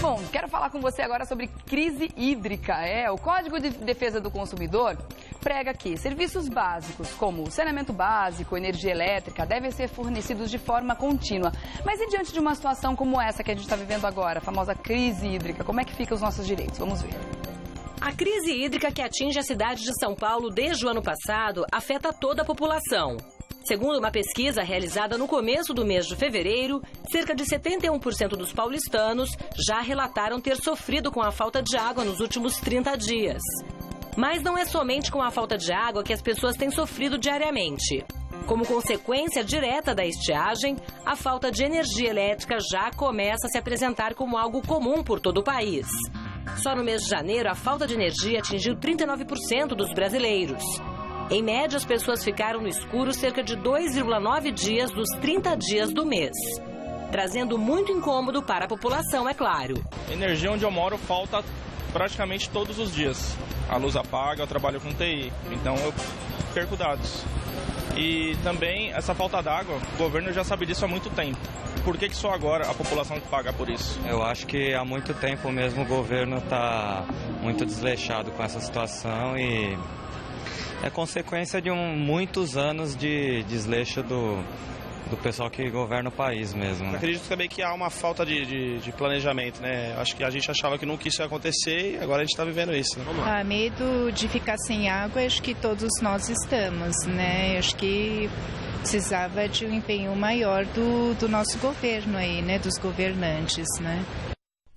Bom, quero falar com você agora sobre crise hídrica. O Código de Defesa do Consumidor prega que serviços básicos, como saneamento básico, energia elétrica, devem ser fornecidos de forma contínua. Mas e diante de uma situação como essa que a gente está vivendo agora, a famosa crise hídrica, como é que ficam os nossos direitos? Vamos ver. A crise hídrica que atinge a cidade de São Paulo desde o ano passado afeta toda a população. Segundo uma pesquisa realizada no começo do mês de fevereiro, cerca de 71% dos paulistanos já relataram ter sofrido com a falta de água nos últimos 30 dias. Mas não é somente com a falta de água que as pessoas têm sofrido diariamente. Como consequência direta da estiagem, a falta de energia elétrica já começa a se apresentar como algo comum por todo o país. Só no mês de janeiro, a falta de energia atingiu 39% dos brasileiros. Em média, as pessoas ficaram no escuro cerca de 2,9 dias dos 30 dias do mês, trazendo muito incômodo para a população, é claro. A energia onde eu moro falta praticamente todos os dias. A luz apaga, eu trabalho com TI, então eu perco dados. E também essa falta d'água, o governo já sabe disso há muito tempo. Por que só agora a população paga por isso? Eu acho que há muito tempo mesmo o governo está muito desleixado com essa situação e é consequência de muitos anos de desleixo do pessoal que governa o país mesmo. Né? Acredito também que há uma falta de planejamento, né? Acho que a gente achava que nunca isso ia acontecer e agora a gente está vivendo isso. Né? Medo de ficar sem água, acho que todos nós estamos, né? Acho que precisava de um empenho maior do nosso governo aí, né? Dos governantes, né?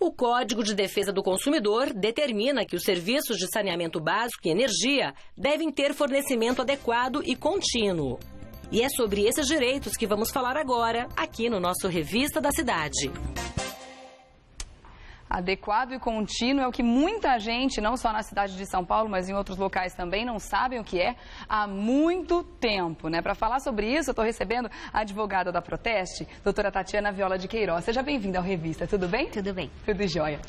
O Código de Defesa do Consumidor determina que os serviços de saneamento básico e energia devem ter fornecimento adequado e contínuo. E é sobre esses direitos que vamos falar agora, aqui no nosso Revista da Cidade. Adequado e contínuo é o que muita gente, não só na cidade de São Paulo, mas em outros locais também, não sabem o que é há muito tempo, né? Para falar sobre isso, eu estou recebendo a advogada da Proteste, doutora Tatiana Viola de Queiroz. Seja bem-vinda ao Revista, tudo bem? Tudo bem. Tudo jóia.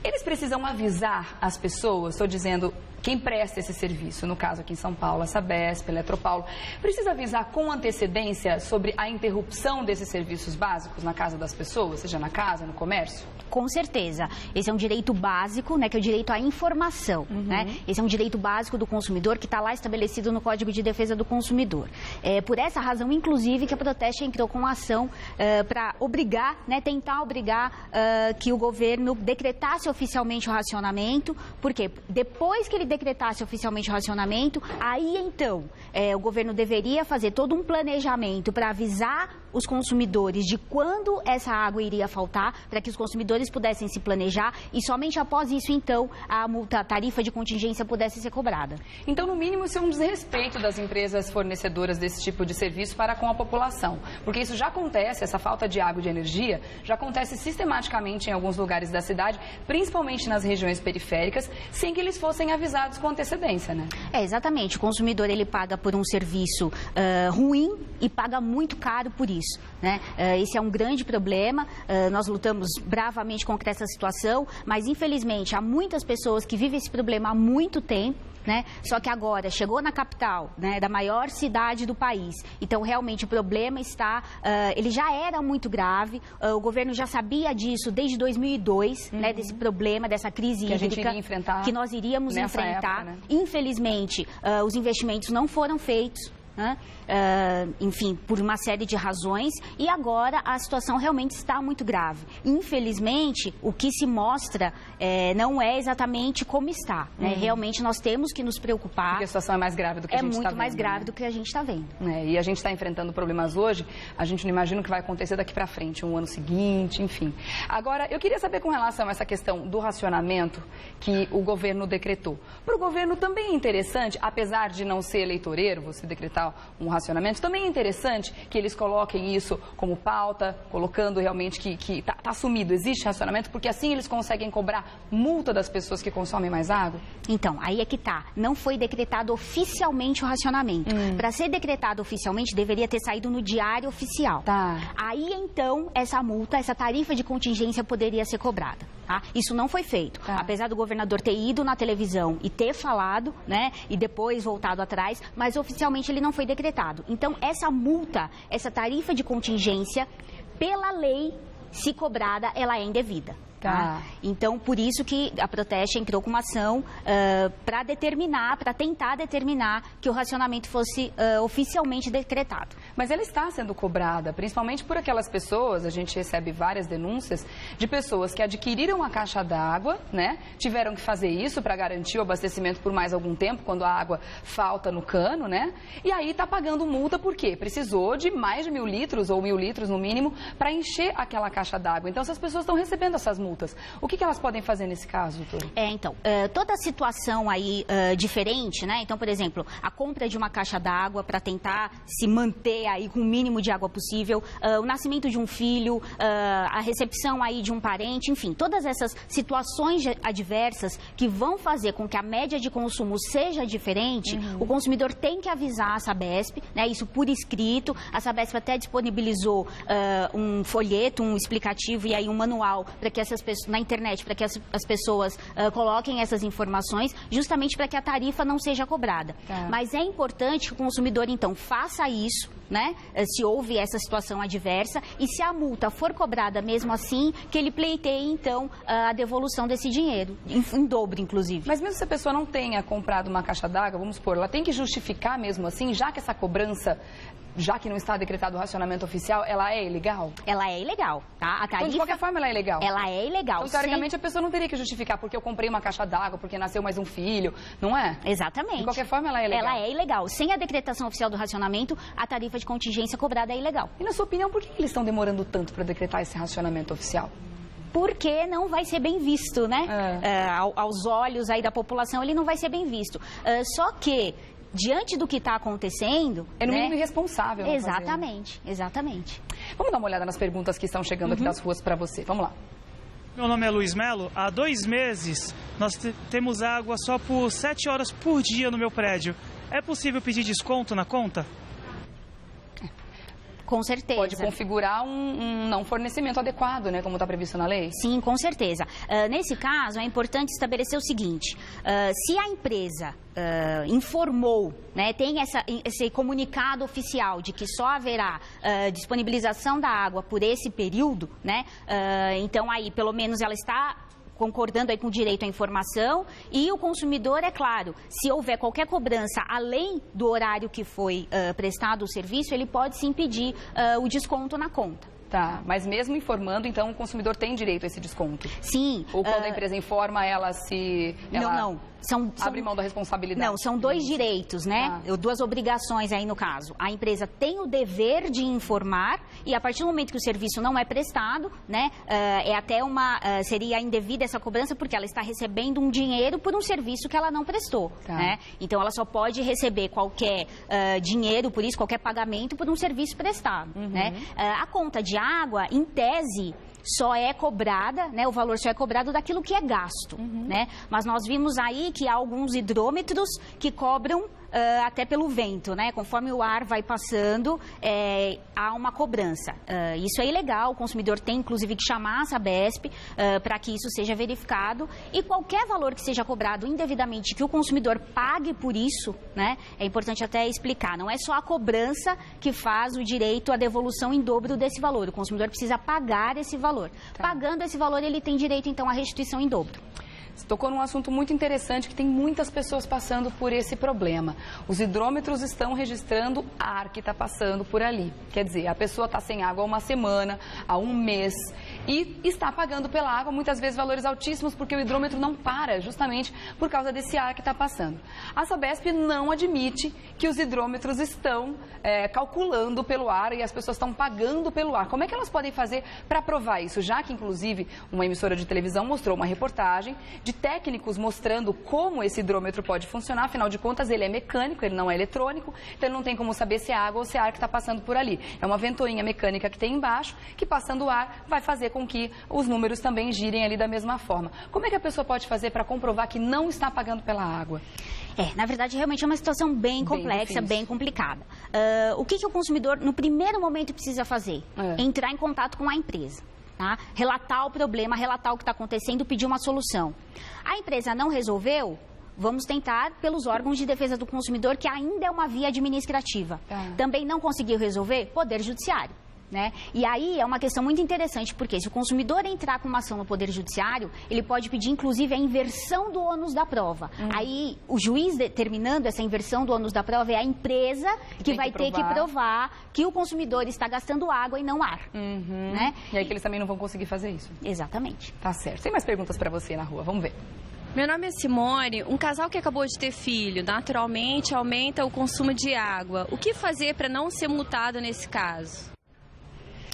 Eles precisam avisar as pessoas, estou dizendo, quem presta esse serviço, no caso aqui em São Paulo, a Sabesp, a Eletropaulo, precisa avisar com antecedência sobre a interrupção desses serviços básicos na casa das pessoas, seja na casa, no comércio? Com certeza. Esse é um direito básico, né, que é o direito à informação. Né? Esse é um direito básico do consumidor que está lá estabelecido no Código de Defesa do Consumidor. É por essa razão, inclusive, que a Proteste entrou com ação para obrigar, né, tentar obrigar que o governo decretasse oficialmente o racionamento. Por quê? Depois que ele decretasse oficialmente o racionamento, aí então o governo deveria fazer todo um planejamento para avisar os consumidores de quando essa água iria faltar, para que os consumidores pudessem se planejar e somente após isso, então, a tarifa de contingência pudesse ser cobrada. Então, no mínimo, isso é um desrespeito das empresas fornecedoras desse tipo de serviço para com a população, porque isso já acontece, essa falta de água e de energia, já acontece sistematicamente em alguns lugares da cidade, principalmente nas regiões periféricas, sem que eles fossem avisados com antecedência, né? Exatamente. O consumidor, ele paga por um serviço ruim e paga muito caro por isso. Né? Esse é um grande problema, nós lutamos bravamente contra essa situação, mas infelizmente há muitas pessoas que vivem esse problema há muito tempo, né? Só que agora chegou na capital, né, da maior cidade do país, então realmente o problema está, ele já era muito grave, o governo já sabia disso desde 2002, né, desse problema, dessa crise que hídrica que nós iríamos enfrentar. Época, né? Infelizmente, os investimentos não foram feitos. Enfim, por uma série de razões, e agora a situação realmente está muito grave. Infelizmente, o que se mostra não é exatamente como está. Né? Realmente nós temos que nos preocupar. Porque a situação é mais grave do que a gente está vendo. É muito mais grave do que a gente está vendo. E a gente está enfrentando problemas hoje, a gente não imagina o que vai acontecer daqui para frente, um ano seguinte, enfim. Agora, eu queria saber com relação a essa questão do racionamento que o governo decretou. Para o governo também é interessante, apesar de não ser eleitoreiro, você decretar um racionamento, também é interessante que eles coloquem isso como pauta, colocando realmente que está assumido, existe racionamento, porque assim eles conseguem cobrar multa das pessoas que consomem mais água? Então, aí é que tá. Não foi decretado oficialmente o racionamento. Para ser decretado oficialmente, deveria ter saído no diário oficial. Tá. Aí, então, essa multa, essa tarifa de contingência poderia ser cobrada. Tá? Isso não foi feito. Tá. Apesar do governador ter ido na televisão e ter falado, né, e depois voltado atrás, mas oficialmente ele não foi decretado. Então, essa multa, essa tarifa de contingência, pela lei, se cobrada, ela é indevida. Tá? Então, por isso que a Proteste entrou com uma ação para tentar determinar que o racionamento fosse oficialmente decretado. Mas ela está sendo cobrada, principalmente por aquelas pessoas, a gente recebe várias denúncias de pessoas que adquiriram a caixa d'água, né? Tiveram que fazer isso para garantir o abastecimento por mais algum tempo, quando a água falta no cano, né? E aí está pagando multa por quê? Precisou de mais de 1.000 litros ou 1.000 litros no mínimo para encher aquela caixa d'água. Então, essas pessoas estão recebendo essas multas. O que elas podem fazer nesse caso, doutor? Toda situação aí diferente, né? Então, por exemplo, a compra de uma caixa d'água para tentar se manter aí com o mínimo de água possível, o nascimento de um filho, a recepção aí de um parente, enfim, todas essas situações adversas que vão fazer com que a média de consumo seja diferente, o consumidor tem que avisar a Sabesp, né? Isso por escrito. A Sabesp até disponibilizou um folheto, um explicativo e aí um manual para que essas pessoas, na internet, para que as pessoas coloquem essas informações, justamente para que a tarifa não seja cobrada. Tá. Mas é importante que o consumidor, então, faça isso, né? Se houve essa situação adversa e se a multa for cobrada mesmo assim, que ele pleiteie, então, a devolução desse dinheiro, em dobro, inclusive. Mas mesmo se a pessoa não tenha comprado uma caixa d'água, vamos supor, ela tem que justificar mesmo assim, já que essa cobrança, já que não está decretado o racionamento oficial, ela é ilegal? Ela é ilegal, tá? A tarifa, então, de qualquer forma, ela é ilegal? Ela é ilegal. Então, teoricamente, a pessoa não teria que justificar porque eu comprei uma caixa d'água, porque nasceu mais um filho, não é? Exatamente. De qualquer forma, ela é ilegal? Ela é ilegal. Sem a decretação oficial do racionamento, a tarifa de contingência cobrada é ilegal. E, na sua opinião, por que eles estão demorando tanto para decretar esse racionamento oficial? Porque não vai ser bem visto, né? Aos olhos aí da população, ele não vai ser bem visto. Só que, diante do que está acontecendo... É no mínimo irresponsável. Exatamente, exatamente. Vamos dar uma olhada nas perguntas que estão chegando aqui das ruas para você. Vamos lá. Meu nome é Luiz Melo. Há 2 meses, nós temos água só por 7 horas por dia no meu prédio. É possível pedir desconto na conta? Com certeza. Pode configurar um não fornecimento adequado, né, como está previsto na lei? Sim, com certeza. Nesse caso, é importante estabelecer o seguinte, se a empresa informou, né, tem esse comunicado oficial de que só haverá disponibilização da água por esse período, né, então aí pelo menos ela está concordando aí com o direito à informação e o consumidor, é claro, se houver qualquer cobrança além do horário que foi prestado o serviço, ele pode sim pedir o desconto na conta. Tá, mas mesmo informando, então o consumidor tem direito a esse desconto? Sim. Ou quando a empresa informa, ela abre mão da responsabilidade? Não, são 2 direitos, né? 2 obrigações aí no caso. A empresa tem o dever de informar e a partir do momento que o serviço não é prestado, né? Seria indevida essa cobrança porque ela está recebendo um dinheiro por um serviço que ela não prestou, né? Então ela só pode receber qualquer dinheiro por isso, qualquer pagamento por um serviço prestado, né? A conta de água, em tese, só é cobrada, né, o valor só é cobrado daquilo que é gasto, né? Mas nós vimos aí que há alguns hidrômetros que cobram até pelo vento, né? Conforme o ar vai passando, há uma cobrança. Isso é ilegal, o consumidor tem inclusive que chamar a Sabesp para que isso seja verificado e qualquer valor que seja cobrado indevidamente, que o consumidor pague por isso, né? É importante até explicar, não é só a cobrança que faz o direito à devolução em dobro desse valor, o consumidor precisa pagar esse valor. Pagando esse valor, ele tem direito então à restituição em dobro. Você tocou num assunto muito interessante que tem muitas pessoas passando por esse problema. Os hidrômetros estão registrando ar que está passando por ali. Quer dizer, a pessoa está sem água há uma semana, há um mês e está pagando pela água, muitas vezes valores altíssimos, porque o hidrômetro não para, justamente por causa desse ar que está passando. A Sabesp não admite que os hidrômetros estão calculando pelo ar e as pessoas estão pagando pelo ar. Como é que elas podem fazer para provar isso? Já que, inclusive, uma emissora de televisão mostrou uma reportagem de técnicos mostrando como esse hidrômetro pode funcionar, afinal de contas ele é mecânico, ele não é eletrônico, então ele não tem como saber se é água ou se é ar que está passando por ali. É uma ventoinha mecânica que tem embaixo, que passando o ar vai fazer com que os números também girem ali da mesma forma. Como é que a pessoa pode fazer para comprovar que não está pagando pela água? Na verdade, realmente é uma situação bem complexa, bem complicada. O que o consumidor, no primeiro momento, precisa fazer? Entrar em contato com a empresa. Tá? Relatar o problema, relatar o que está acontecendo, pedir uma solução. A empresa não resolveu, vamos tentar pelos órgãos de defesa do consumidor, que ainda é uma via administrativa. Também não conseguiu resolver, Poder Judiciário. né? E aí é uma questão muito interessante, porque se o consumidor entrar com uma ação no Poder Judiciário, ele pode pedir, inclusive, a inversão do ônus da prova. Aí, o juiz determinando essa inversão do ônus da prova é a empresa que vai ter que provar que o consumidor está gastando água e não ar. Né? E aí que eles também não vão conseguir fazer isso. Exatamente. Tá certo. Tem mais perguntas para você na rua, vamos ver. Meu nome é Simone. Um casal que acabou de ter filho, naturalmente aumenta o consumo de água. O que fazer para não ser multado nesse caso?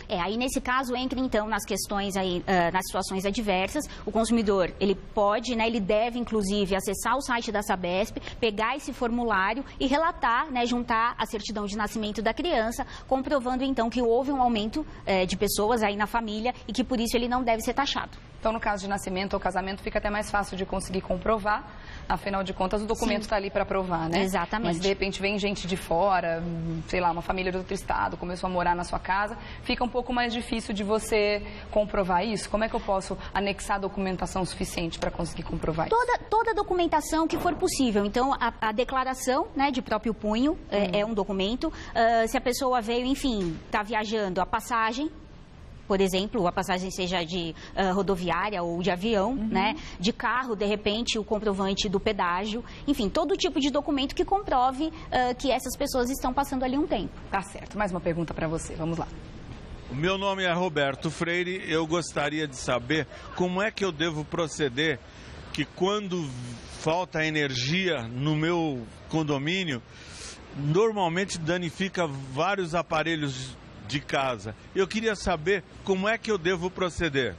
Aí nesse caso entra então nas questões aí, nas situações adversas, o consumidor, ele pode, né, ele deve inclusive acessar o site da Sabesp, pegar esse formulário e relatar, né, juntar a certidão de nascimento da criança, comprovando então que houve um aumento de pessoas aí na família e que por isso ele não deve ser taxado. Então, no caso de nascimento ou casamento, fica até mais fácil de conseguir comprovar. Afinal de contas, o documento está ali para provar, né? Exatamente. Mas, de repente, vem gente de fora, sei lá, uma família de outro estado, começou a morar na sua casa, fica um pouco mais difícil de você comprovar isso? Como é que eu posso anexar documentação suficiente para conseguir comprovar isso? Toda documentação que for possível. Então, a declaração, né, de próprio punho é um documento. Se a pessoa veio, enfim, está viajando, a passagem, por exemplo, a passagem seja de rodoviária ou de avião, né? De carro, de repente, o comprovante do pedágio. Enfim, todo tipo de documento que comprove que essas pessoas estão passando ali um tempo. Tá certo. Mais uma pergunta para você. Vamos lá. O meu nome é Roberto Freire. Eu gostaria de saber como é que eu devo proceder que quando falta energia no meu condomínio, normalmente danifica vários aparelhos de casa. Eu queria saber como é que eu devo proceder.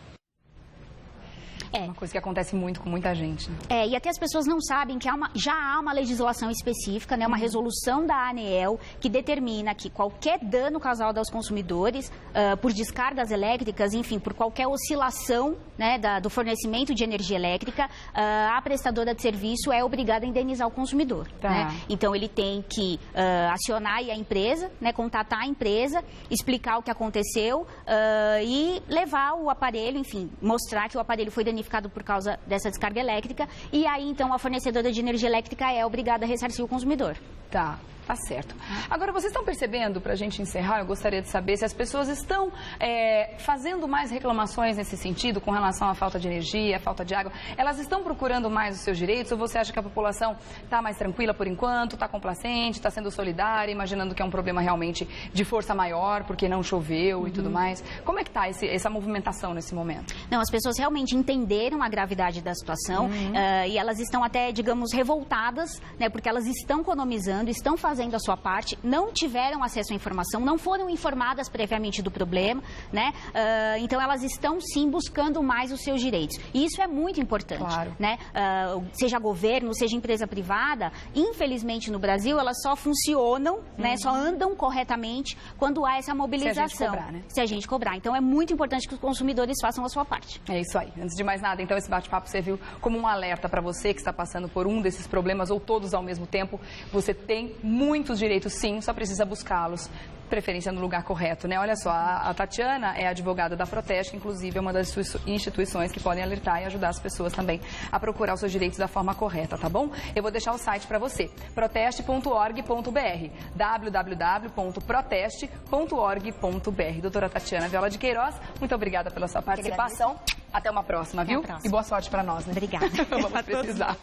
É uma coisa que acontece muito com muita gente. Né? E até as pessoas não sabem que já há uma legislação específica, né, uma resolução da ANEEL que determina que qualquer dano causado aos consumidores por descargas elétricas, enfim, por qualquer oscilação, né, do fornecimento de energia elétrica, a prestadora de serviço é obrigada a indenizar o consumidor. Tá. Né? Então, ele tem que acionar a empresa, né, contatar a empresa, explicar o que aconteceu e levar o aparelho, enfim, mostrar que o aparelho foi danificado por causa dessa descarga elétrica, e aí então a fornecedora de energia elétrica é obrigada a ressarcir o consumidor. Tá certo. Agora, vocês estão percebendo, para a gente encerrar, eu gostaria de saber se as pessoas estão fazendo mais reclamações nesse sentido, com relação à falta de energia, à falta de água. Elas estão procurando mais os seus direitos, ou você acha que a população está mais tranquila por enquanto, está complacente, está sendo solidária, imaginando que é um problema realmente de força maior, porque não choveu e tudo mais? Como é que está essa movimentação nesse momento? Não, as pessoas realmente entenderam a gravidade da situação e elas estão até, digamos, revoltadas, né, porque elas estão economizando, estão fazendo a sua parte, não tiveram acesso à informação, não foram informadas previamente do problema, né? Então elas estão sim buscando mais os seus direitos. E isso é muito importante, claro, né? Seja governo, seja empresa privada, infelizmente no Brasil elas só funcionam, né? Só andam corretamente quando há essa mobilização. Se a gente cobrar, né? Se a gente cobrar. Então é muito importante que os consumidores façam a sua parte. É isso aí. Antes de mais nada, então, esse bate-papo serviu como um alerta para você que está passando por um desses problemas ou todos ao mesmo tempo. Você tem muitos direitos, sim, só precisa buscá-los. Preferência no lugar correto, né? Olha só, a Tatiana é advogada da Proteste, que inclusive é uma das instituições que podem alertar e ajudar as pessoas também a procurar os seus direitos da forma correta, tá bom? Eu vou deixar o site para você, proteste.org.br, www.proteste.org.br. Doutora Tatiana Viola de Queiroz, muito obrigada pela sua participação. Até uma próxima, viu? Até a próxima. E boa sorte para nós, né? Obrigada. Vamos precisar.